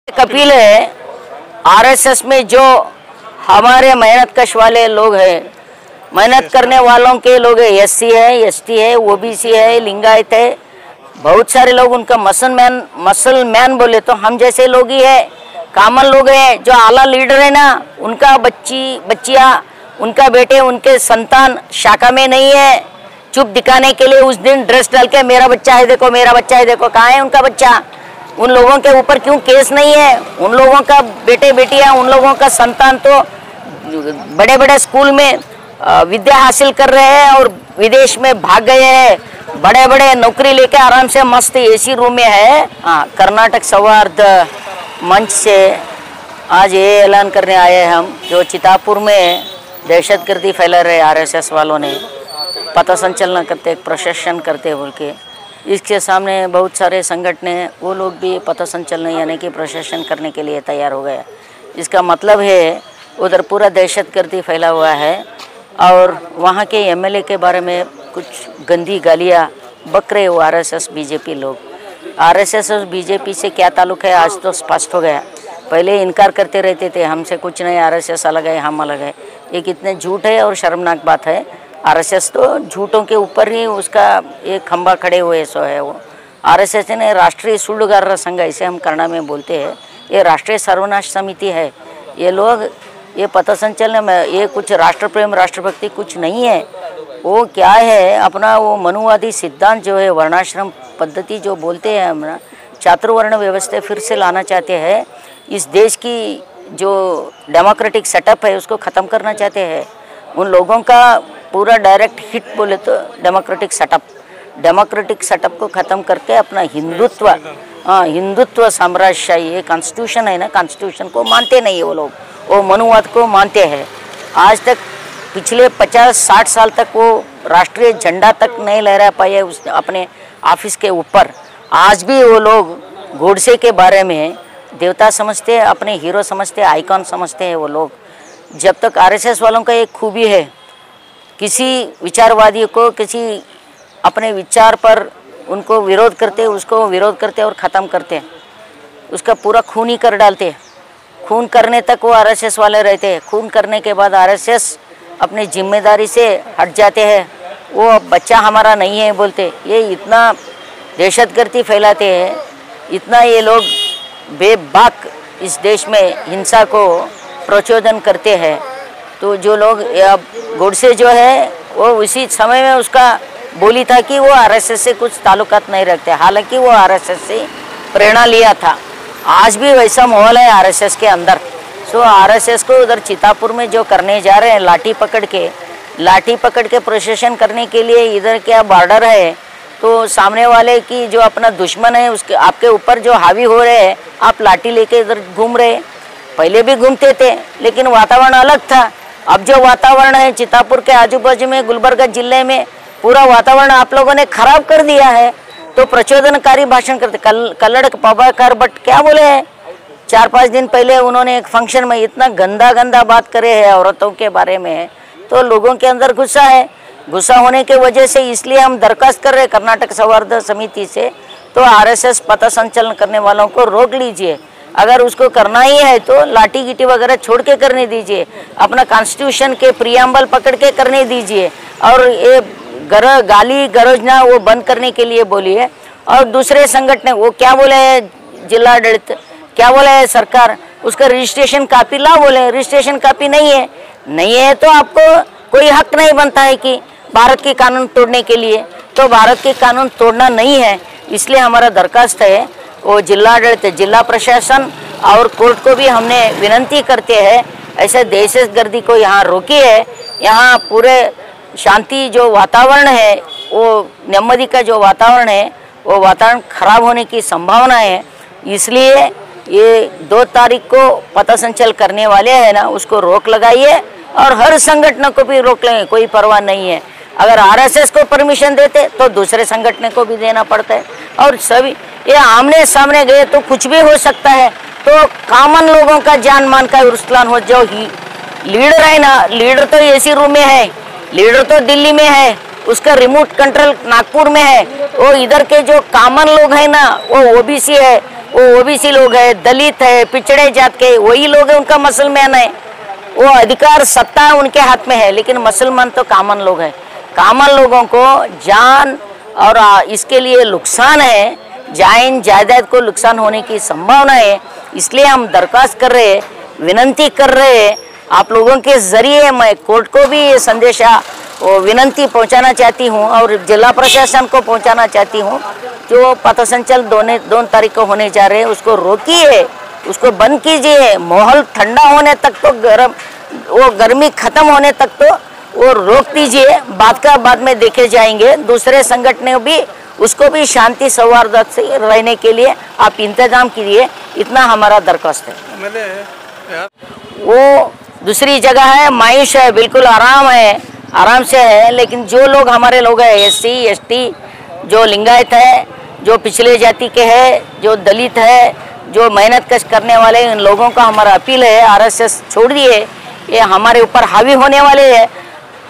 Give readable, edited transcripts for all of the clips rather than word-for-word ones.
कपिल है। आरएसएस में जो हमारे मेहनत कश वाले लोग हैं, मेहनत करने वालों के लोग है, एससी है, एसटी है, ओबीसी है, लिंगायत है, बहुत सारे लोग उनका मसल मैन बोले तो हम जैसे लोग ही है, कॉमन लोग हैं। जो आला लीडर है ना, उनका बच्चियाँ, उनका बेटे, उनके संतान शाखा में नहीं है। चुप दिखाने के लिए उस दिन ड्रेस डाल के मेरा बच्चा है देखो, मेरा बच्चा है देखो। कहाँ है उनका बच्चा? उन लोगों के ऊपर क्यों केस नहीं है? उन लोगों का बेटे बेटियां, उन लोगों का संतान तो बड़े बड़े स्कूल में विद्या हासिल कर रहे हैं और विदेश में भाग गए हैं। बड़े बड़े नौकरी लेके आराम से मस्त एसी रूम में है। कर्नाटक सौहार्द मंच से आज ये ऐलान करने आए हैं हम, जो चितापुर में दहशतगर्दी फैला रहे आरएसएस वालों ने, पता संचलन करते, प्रशासन करते बोल के, इसके सामने बहुत सारे संगठन हैं, वो लोग भी पता संचलन यानी कि प्रशासन करने के लिए तैयार हो गए। इसका मतलब है उधर पूरा दहशतगर्दी फैला हुआ है और वहाँ के एमएलए के बारे में कुछ गंदी गालियाँ बक रहे हो आरएसएस बीजेपी लोग। आरएसएस और बीजेपी से क्या ताल्लुक है आज तो स्पष्ट हो गया। पहले इनकार करते रहते थे, हमसे कुछ नहीं, आरएसएस अलग है, हम अलग है। ये कितने झूठ है और शर्मनाक बात है। आरएसएस तो झूठों के ऊपर ही उसका एक खंबा खड़े हुए सो है। वो आरएसएस ने राष्ट्रीय सुಳ್ಳುಗಾರರ संघ, इसे हम कन्नड़ में बोलते हैं, ये राष्ट्रीय सर्वनाश समिति है। ये लोग ये पता संचलन में ये कुछ राष्ट्र प्रेम राष्ट्रभक्ति कुछ नहीं है। वो क्या है, अपना वो मनुवादी सिद्धांत जो है, वर्णाश्रम पद्धति जो बोलते हैं, हम चातुर्वर्ण व्यवस्था फिर से लाना चाहते हैं। इस देश की जो डेमोक्रेटिक सेटअप है उसको ख़त्म करना चाहते हैं। उन लोगों का पूरा डायरेक्ट हिट बोले तो डेमोक्रेटिक सेटअप को ख़त्म करके अपना हिंदुत्व साम्राज्यशाही, ये कॉन्स्टिट्यूशन है ना, कॉन्स्टिट्यूशन को मानते नहीं है वो लोग, वो मनुवाद को मानते हैं। आज तक पिछले 50-60 साल तक वो राष्ट्रीय झंडा तक नहीं लहरा पाए उस अपने ऑफिस के ऊपर। आज भी वो लोग गोडसे के बारे में देवता समझते हैं, अपने हीरो समझते हैं, आइकॉन समझते हैं वो लोग। जब तक आरएसएस वालों का एक खूबी है, किसी विचारवादी को किसी अपने विचार पर उनको विरोध करते, उसको विरोध करते और ख़त्म करते, उसका पूरा खून ही कर डालते। खून करने तक वो आरएसएस वाले रहते हैं। खून करने के बाद आरएसएस अपनी जिम्मेदारी से हट जाते हैं, वो बच्चा हमारा नहीं है बोलते। ये इतना दहशतगर्दी फैलाते हैं, इतना ये लोग बेबाक इस देश में हिंसा को प्रचोदन करते हैं। तो जो लोग अब गोडसे जो है वो उसी समय में उसका बोली था कि वो आरएसएस से कुछ ताल्लुकात नहीं रखते, हालांकि वो आरएसएस से प्रेरणा लिया था। आज भी वैसा माहौल है आरएसएस के अंदर। सो आरएसएस को उधर चितापुर में जो करने जा रहे हैं, लाठी पकड़ के प्रोसेशन करने के लिए, इधर क्या बॉर्डर है तो सामने वाले की जो अपना दुश्मन है उसके आपके ऊपर जो हावी हो रहे हैं, आप लाठी लेके इधर घूम रहे। पहले भी घूमते थे लेकिन वातावरण अलग था। अब जो वातावरण है चितापुर के आजू बाजू में, गुलबर्गा जिले में पूरा वातावरण आप लोगों ने खराब कर दिया है। तो प्रचोदनकारी भाषण करते, कल्लड़ प्रभाकर भट्ट क्या बोले हैं 4-5 दिन पहले, उन्होंने एक फंक्शन में इतना गंदा बात करे है औरतों के बारे में। तो लोगों के अंदर गुस्सा है, गुस्सा होने के वजह से इसलिए हम दरखास्त कर रहे हैं कर्नाटक सौहार्द समिति से, तो आरएसएस पता संचलन करने वालों को रोक लीजिए। अगर उसको करना ही है तो लाठी गिटी वगैरह छोड़ के करने दीजिए, अपना कॉन्स्टिट्यूशन के प्रियम्बल पकड़ के करने दीजिए और ये गाली गरोजना वो बंद करने के लिए बोलिए। और दूसरे संगठन वो क्या बोले हैं, जिलाडಳಿತ क्या बोले है सरकार, उसका रजिस्ट्रेशन कापी ला बोले, रजिस्ट्रेशन कापी नहीं है तो आपको कोई हक नहीं बनता है कि भारत के कानून तोड़ने के लिए। तो भारत के कानून तोड़ना नहीं है, इसलिए हमारा दरखास्त है वो जिलाडಳಿತ, जिला प्रशासन और कोर्ट को भी हमने विनती करते हैं, ऐसे दहशतगर्दी को यहाँ रोकिए। यहाँ पूरे शांति जो वातावरण है, वो नेम्मदी का जो वातावरण है, वो वातावरण खराब होने की संभावना है। इसलिए ये 2 तारीख को पता संचलन करने वाले हैं ना, उसको रोक लगाइए और हर संगठन को भी रोक लेंगे, कोई परवाह नहीं है। अगर आरएसएस को परमिशन देते तो दूसरे संगठन को भी देना पड़ता है। और सभी ये आमने सामने गए तो कुछ भी हो सकता है। तो कॉमन लोगों का जान मान का रुस्लान हो जाओ ही। लीडर है ना, लीडर तो एसी रूम में है, लीडर तो दिल्ली में है, उसका रिमोट कंट्रोल नागपुर में है। वो इधर के जो कॉमन लोग हैं ना, वो ओबीसी है, वो ओबीसी लोग है, दलित है, पिछड़े जात के, वही लोग है उनका मुसलमान है, वो अधिकार सत्ता उनके हाथ में है। लेकिन मुसलमान तो कॉमन लोग हैं। कॉमन लोगों को जान और इसके लिए नुकसान है, जान जायदाद को नुकसान होने की संभावना है। इसलिए हम दरख्वास्त कर रहे हैं, विनंती कर रहे हैं, आप लोगों के जरिए मैं कोर्ट को भी ये संदेशा विनंती पहुंचाना चाहती हूं और जिला प्रशासन को पहुंचाना चाहती हूं। जो पथसंचल 2 तारीख को होने जा रहे हैं उसको रोकिए, उसको बंद कीजिए। माहौल ठंडा होने तक तो गर्मी खत्म होने तक तो वो रोक दीजिए, बाद में देखे जाएंगे। दूसरे संगठनों भी उसको भी शांति सौहार्द से रहने के लिए आप इंतजाम कीजिए, इतना हमारा दरख्वास्त है। वो दूसरी जगह है, मायूस है, बिल्कुल आराम से है। लेकिन जो लोग हमारे लोग हैं, SC ST, जो लिंगायत है, जो पिछले जाति के है, जो दलित है, जो मेहनत कश करने वाले, इन लोगों का हमारा अपील है, RSS छोड़ दिए, ये हमारे ऊपर हावी होने वाले हैं।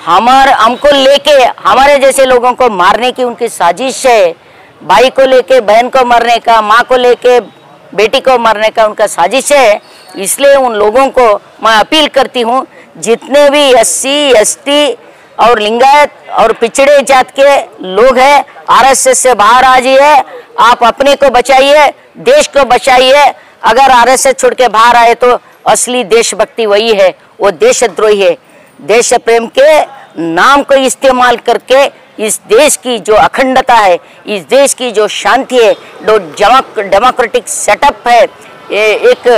हमको लेके हमारे जैसे लोगों को मारने की उनकी साजिश है। भाई को लेके बहन को मारने का, माँ को लेके बेटी को मारने का उनका साजिश है। इसलिए उन लोगों को मैं अपील करती हूँ, जितने भी SC ST और लिंगायत और पिछड़े जात के लोग हैं, RSS से बाहर आ जाइए। आप अपने को बचाइए, देश को बचाइए। अगर RSS छोड़ के बाहर आए तो असली देशभक्ति वही है, वो देशद्रोही है। देश प्रेम के नाम को इस्तेमाल करके इस देश की जो अखंडता है, इस देश की जो शांति है, जो डेमोक्रेटिक सेटअप है, एक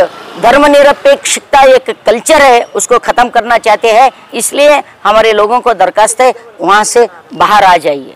धर्मनिरपेक्षता एक कल्चर है, उसको ख़त्म करना चाहते हैं। इसलिए हमारे लोगों को दरखास्त है, वहाँ से बाहर आ जाइए।